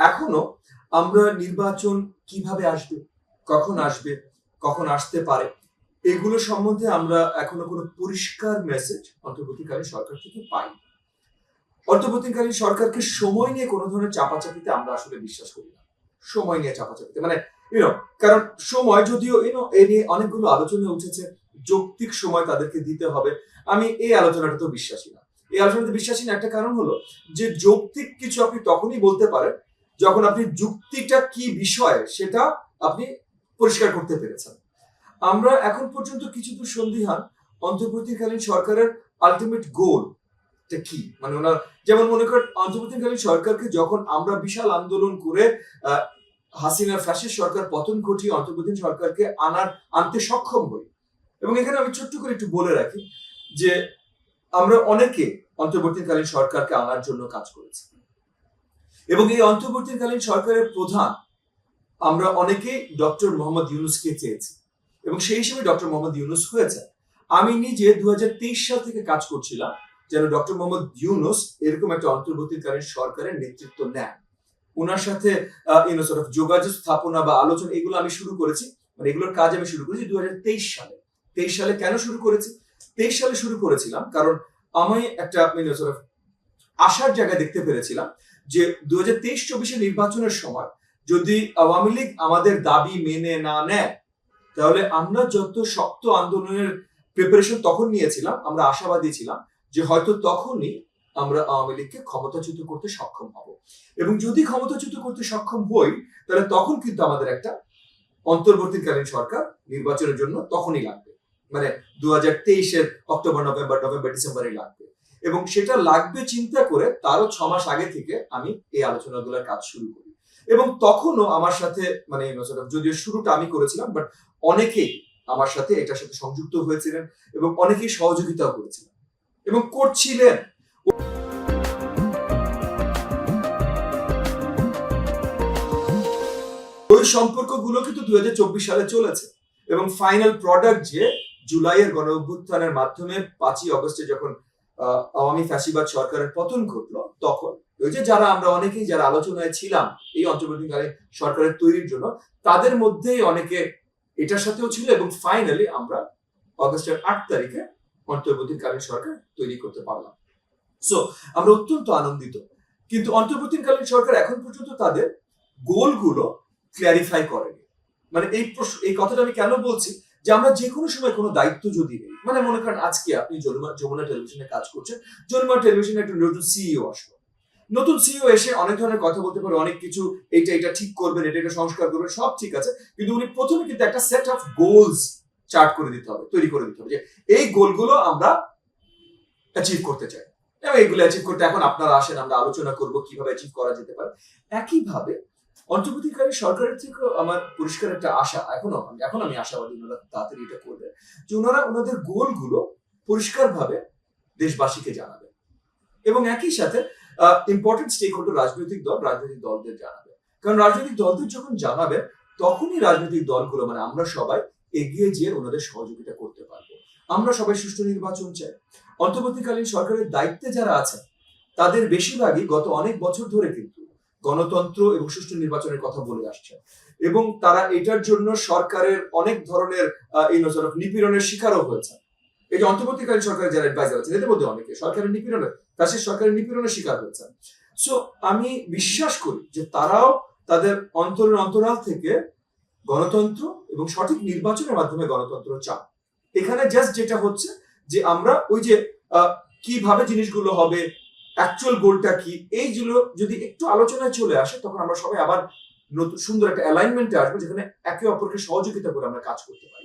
এখনো আমরা নির্বাচন কিভাবে আসবে, কখন আসতে পারে, এগুলো সম্বন্ধে আমরা এখনো কোনো পরিষ্কার মেসেজ অন্তর্বর্তীকালীন সরকার থেকে পাই। অন্তর্বর্তীকালীন সরকারকে সময় নিয়ে কোনো ধরনের চাপাচাপিতে আমরা আসলে বিশ্বাস করি না। সময় নিয়ে চাপাচাপিতে মানে কারণ সময় যদিও এ নিয়ে অনেকগুলো আলোচনা উঠেছে, যৌক্তিক সময় তাদেরকে দিতে হবে। আমি এই আলোচনাটা তো বিশ্বাসী না। এই আলোচনাতে বিশ্বাসী না একটা কারণ হলো যে যৌক্তিক কিছু আপনি তখনই বলতে পারেন যখন আপনি যুক্তিটা কি বিষয় সেটা আপনি পরিষ্কার করতে পেরেছেন। আমরা এখন পর্যন্ত কিছু দূর সন্দিহান অন্তর্বর্তীকালীন সরকারের আলটিমেট গোল কি, মানে ওনার যেমন মনে করেন অন্তর্বর্তীকালীন সরকারকে যখন আমরা বিশাল আন্দোলন করে হাসিনার ফ্যাসিস্ট সরকার পতন ঘটিয়ে অন্তর্বর্তী সরকারকে আনতে সক্ষম হই। এবং এখানে আমি ছোট্ট করে একটু বলে রাখি যে আমরা অনেকে অন্তর্বর্তীকালীন সরকারকে আনার জন্য কাজ করেছি এবং এই অন্তর্বর্তীকালীন সরকারের প্রধান আমরা অনেকেই ডক্টর মোহাম্মদ ইউনূসকে চেয়েছি এবং সেই হিসেবে ডক্টর মোহাম্মদ ইউনূস হয়েছে। আমি নিজে 2023 সাল থেকে কাজ করছিলাম যেন ডক্টর মোহাম্মদ ইউনূস এরকম একটা অন্তর্বর্তীকালীন সরকারের নেতৃত্ব নেন। ওনার সাথে যোগাযোগ স্থাপনা বা আলোচনা এগুলো আমি শুরু করেছি, মানে এগুলোর কাজ আমি শুরু করেছি 2023 সালে। 23 সালে কেন শুরু করেছি? 23 সালে শুরু করেছিলাম কারণ আমি একটা আশার জায়গায় দেখতে পেরেছিলাম যে 2023-24 নির্বাচনের সময় যদি আওয়ামী লীগ আমাদের দাবি মেনে না নেয় তাহলে আমরা যত শক্ত আন্দোলনের প্রিপারেশন তখন নিয়েছিলাম, আমরা আশাবাদী ছিলাম যে হয়তো তখনই আমরা আওয়ামী লীগকে ক্ষমতাচ্যুত করতে সক্ষম হব এবং যদি ক্ষমতাচ্যুত করতে সক্ষম হই তাহলে তখন কিন্তু আমাদের একটা অন্তর্বর্তীকালীন সরকার নির্বাচনের জন্য তখনই লাগবে, মানে 2023-এর অক্টোবর নভেম্বর ডিসেম্বরে লাগবে এবং সেটা লাগবে চিন্তা করে তারও 6 মাস আগে থেকে আমি এই আলোচনাগুলোর কাজ শুরু করি এবং তখনও আমার সাথে যদিও শুরুটা আমি করেছিলাম বাট অনেকেই আমার সাথে এটার সাথে সংযুক্ত হয়েছিলেন এবং অনেকেই সহযোগিতাও করেছিলেন এবং করছিলেন। ওই সম্পর্কগুলো কিন্তু 2024 সালে চলেছে এবং ফাইনাল প্রোডাক্ট যে জুলাইয়ের গণ অভ্যুত্থানের মাধ্যমে 5ই অগস্টে যখন আওয়ামী ফ্যাসিবাদ সরকারের পতন ঘটলো তখন ওই যে যারা আমরা অনেকেই যারা আলোচনায় ছিলাম এই অন্তর্বর্তীকালীন সরকারের তৈরির জন্য তাদের মধ্যেই অনেকে এটার সাথেও ছিল এবং ফাইনালি আমরা অগস্টের 8 তারিখে অন্তর্বর্তীকালীন সরকার তৈরি করতে পারলাম। সো আমরা অত্যন্ত আনন্দিত, কিন্তু অন্তর্বর্তীকালীন সরকার এখন পর্যন্ত তাদের গোলগুলো ক্ল্যারিফাই করেনি। মানে এই কথাটা আমি কেন বলছি যে আমরা যে কোনো সময় কোনো দায়িত্ব যদি নেই, মানে মনে করেন আজকে আপনি যমুনা টেলিভিশনে কাজ করছেন, যমুনা টেলিভিশনে একটা নতুন সিইও আসলো, নতুন সিইও এসে অনেক ধরনের কথা বলতে পারে, অনেক কিছু এটা ঠিক করবেন, এটা সংস্কার করবেন, সব ঠিক আছে, কিন্তু উনি প্রথমে কিন্তু একটা সেট অফ গোলস চার্ট করে দিতে হবে, তৈরি করে দিতে হবে যে এই গোলগুলো আমরা অ্যাচিভ করতে চাই এবং এইগুলো অ্যাচিভ করতে এখন আপনারা আসেন, আমরা আলোচনা করব কিভাবে অ্যাচিভ করা যেতে পারে। একইভাবে অন্তর্বর্তীকালীন সরকারের থেকে আমার পরিষ্কার একটা আশা, এখন আমি আশাবাদী ওনারা তাড়াতাড়ি এটা করবে যে ওনারা ওনাদের গোলগুলো পরিষ্কারভাবে দেশবাসীকে জানাবে এবং একই সাথে ইম্পর্টেন্ট স্টেক হোল্ডার রাজনৈতিক দলদের জানাবে, কারণ রাজনৈতিক দলদের যখন জানাবে তখনই রাজনৈতিক দলগুলো মানে আমরা সবাই এগিয়ে যেয়ে ওনাদের সহযোগিতা করতে পারবো। আমরা সবাই সুষ্ঠু নির্বাচন চাই। অন্তর্বর্তীকালীন সরকারের দায়িত্বে যারা আছেন তাদের বেশিরভাগই গত অনেক বছর ধরে কিন্তু গণতন্ত্র এবং সুষ্ঠু নির্বাচনের কথা বলে আসছে এবং তারা এটার জন্য সরকারের অনেক ধরনের নিপীড়নের শিকারও হয়েছে। এই যে অন্তর্বর্তীকালীন সরকারের যারা অ্যাডভাইজার আছেন এদের মধ্যে অনেকে সরকারের নিপীড়নের শিকার হয়েছে। সো আমি বিশ্বাস করি যে তারাও তাদের অন্তরাল থেকে গণতন্ত্র এবং সঠিক নির্বাচনের মাধ্যমে গণতন্ত্র চান। এখানে জাস্ট যেটা হচ্ছে যে আমরা ওই যে কিভাবে জিনিসগুলো হবে, অ্যাকচুয়াল গোলটা কি, এইগুলো যদি একটু আলোচনায় চলে আসে তখন আমরা সবাই আবার নতুন সুন্দর একটা অ্যালাইনমেন্টে আসবো যেখানে একে অপরকে সহযোগিতা করে আমরা কাজ করতে পারি।